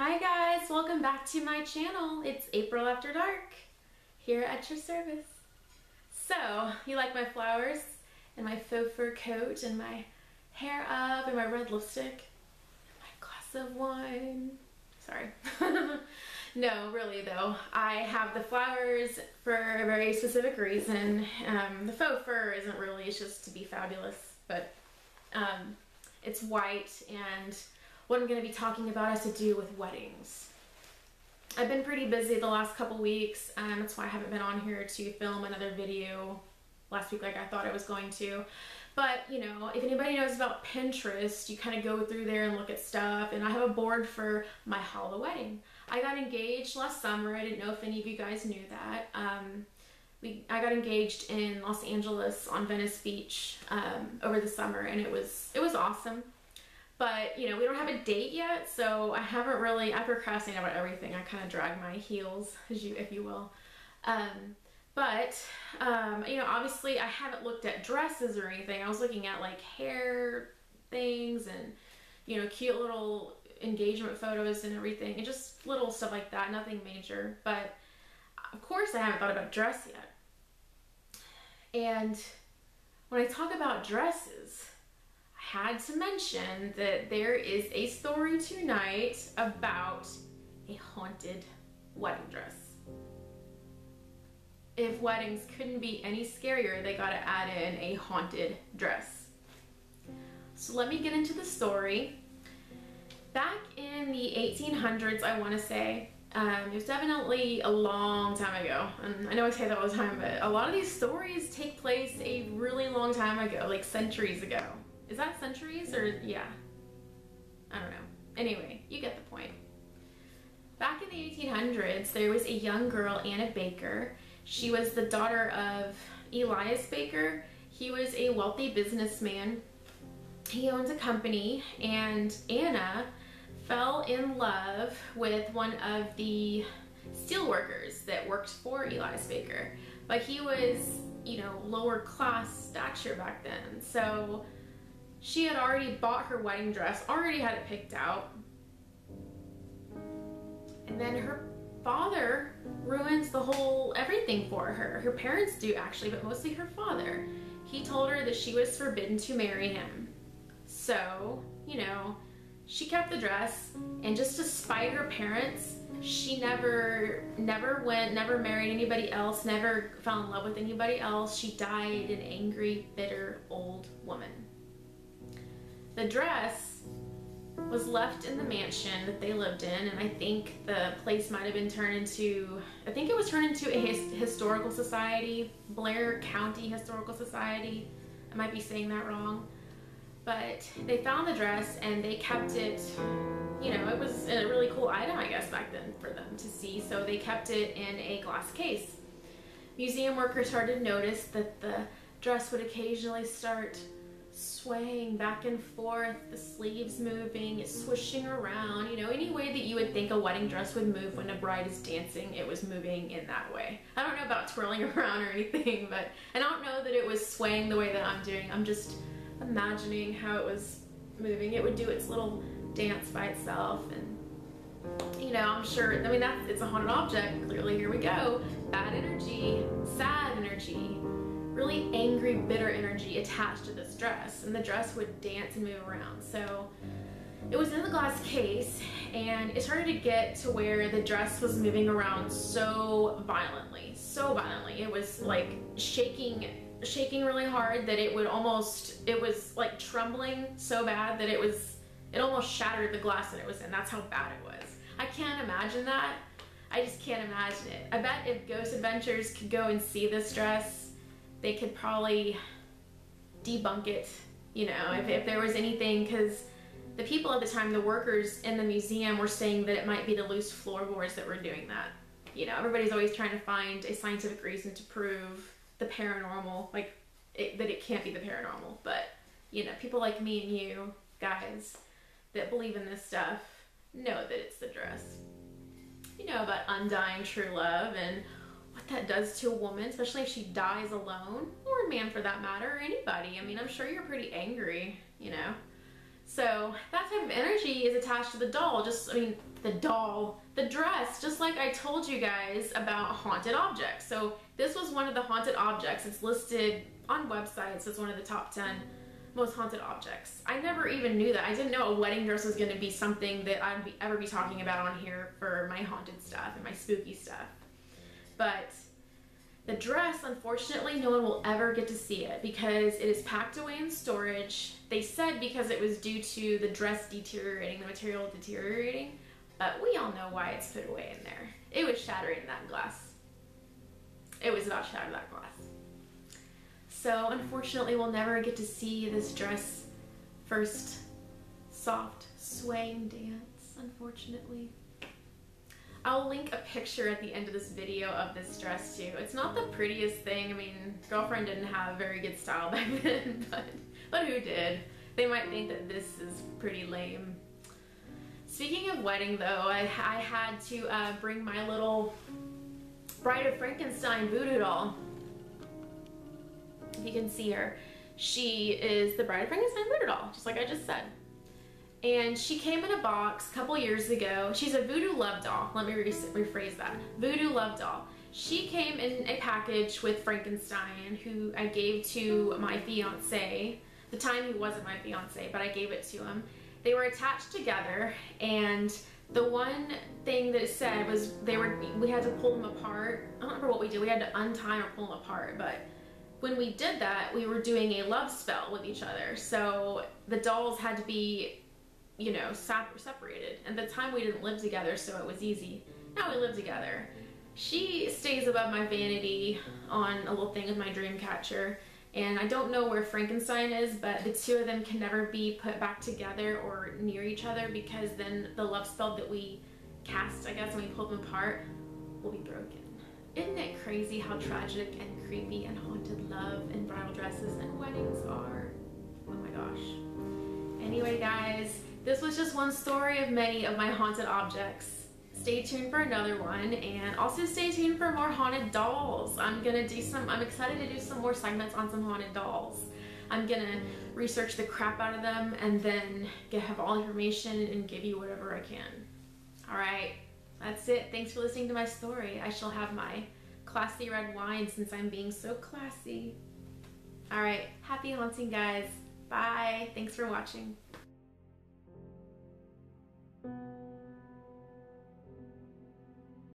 Hi guys, welcome back to my channel. It's April After Dark, here at your service. So, you like my flowers and my faux fur coat and my hair up and my red lipstick and my glass of wine? Sorry. No, really though. I have the flowers for a very specific reason. The faux fur isn't really, it's just to be fabulous, but it's white, and what I'm going to be talking about has to do with weddings. I've been pretty busy the last couple weeks, and that's why I haven't been on here to film another video last week like I thought I was going to. But, you know, if anybody knows about Pinterest, you kind of go through there and look at stuff, and I have a board for my Halla wedding. I got engaged last summer. I didn't know if any of you guys knew that. I got engaged in Los Angeles on Venice Beach over the summer, and it was awesome. But, you know, we don't have a date yet, so I procrastinate about everything. I kind of drag my heels, if you will. You know, obviously I haven't looked at dresses or anything. I was looking at like hair things and, you know, cute little engagement photos and everything, and just little stuff like that, nothing major. But of course I haven't thought about dress yet. And when I talk about dresses, had to mention that there is a story tonight about a haunted wedding dress. If weddings couldn't be any scarier, they gotta add in a haunted dress. So let me get into the story. Back in the 1800s, I wanna say, it was definitely a long time ago. And I know I say that all the time, but a lot of these stories take place a really long time ago, like centuries ago. Is that centuries or yeah? I don't know. Anyway, you get the point. Back in the 1800s, there was a young girl, Anna Baker. She was the daughter of Elias Baker. He was a wealthy businessman. He owned a company, and Anna fell in love with one of the steel workers that worked for Elias Baker. But he was, you know, lower class stature back then. So she had already bought her wedding dress, already had it picked out. And then her father ruins the whole everything for her. Her parents do actually, but mostly her father. He told her that she was forbidden to marry him. So, you know, she kept the dress, and just to spite her parents, she never married anybody else, never fell in love with anybody else. She died an angry, bitter old woman. The dress was left in the mansion that they lived in, and I think the place might have been turned into, I think it was turned into a historical society, Blair County Historical Society. I might be saying that wrong. But they found the dress and they kept it, you know, it was a really cool item, I guess, back then for them to see, so they kept it in a glass case. Museum workers started to notice that the dress would occasionally start swaying back and forth, the sleeves moving, it's swishing around, you know, any way that you would think a wedding dress would move when a bride is dancing, it was moving in that way. I don't know about twirling around or anything, but I don't know that it was swaying the way that I'm doing. I'm just imagining how it was moving. It would do its little dance by itself, and you know, I'm sure, I mean, it's a haunted object, clearly. Here we go. Bad energy, sad energy, really angry, bitter energy attached to this dress, and the dress would dance and move around. So it was in the glass case, and it started to get to where the dress was moving around so violently. It was like shaking really hard that it was like trembling so bad that it almost shattered the glass that it was in. That's how bad it was. I can't imagine that. I just can't imagine it. I bet if Ghost Adventures could go and see this dress, they could probably debunk it, you know, if there was anything, because the people at the time, the workers in the museum, were saying that it might be the loose floorboards that were doing that. You know, everybody's always trying to find a scientific reason to prove the paranormal, like that it can't be the paranormal. But, you know, people like me and you guys that believe in this stuff know that it's the dress. You know about undying true love and what that does to a woman, especially if she dies alone, or a man for that matter, or anybody. I mean, I'm sure you're pretty angry, you know. So that type of energy is attached to the doll. The dress, just like I told you guys about haunted objects. So this was one of the haunted objects. It's listed on websites as one of the top 10 most haunted objects. I never even knew that. I didn't know a wedding dress was gonna be something that I'd ever be talking about on here for my haunted stuff and my spooky stuff. But the dress, unfortunately, no one will ever get to see it because it is packed away in storage. They said because it was due to the dress deteriorating, the material deteriorating, but we all know why it's put away in there. It was shattering that glass. It was about to shatter that glass. So unfortunately, we'll never get to see this dress first soft swaying dance, unfortunately. I'll link a picture at the end of this video of this dress too. It's not the prettiest thing. I mean, girlfriend didn't have very good style back then, but who did? They might think that this is pretty lame. Speaking of wedding though, I had to bring my little Bride of Frankenstein voodoo doll. If you can see her, she is the Bride of Frankenstein voodoo doll, just like I just said. And she came in a box a couple years ago. She's a voodoo love doll. Let me rephrase that. Voodoo love doll. She came in a package with Frankenstein, who I gave to my fiance. At the time he wasn't my fiance, but I gave it to him. They were attached together, and the one thing that it said was we had to pull them apart. I don't remember what we did. We had to untie or pull them apart, but when we did that, we were doing a love spell with each other. So the dolls had to be, you know, separated. At the time we didn't live together, so it was easy. Now we live together. She stays above my vanity on a little thing with my dream catcher, and I don't know where Frankenstein is, but the two of them can never be put back together or near each other because then the love spell that we cast, I guess, when we pull them apart will be broken. Isn't it crazy how tragic and creepy and haunted love and bridal dresses and weddings are? Oh my gosh. Anyway guys, this was just one story of many of my haunted objects. Stay tuned for another one, and also stay tuned for more haunted dolls. I'm excited to do some more segments on some haunted dolls. I'm gonna research the crap out of them and then have all information and give you whatever I can. Alright, that's it. Thanks for listening to my story. I shall have my classy red wine since I'm being so classy. Alright, happy haunting guys. Bye. Thanks for watching.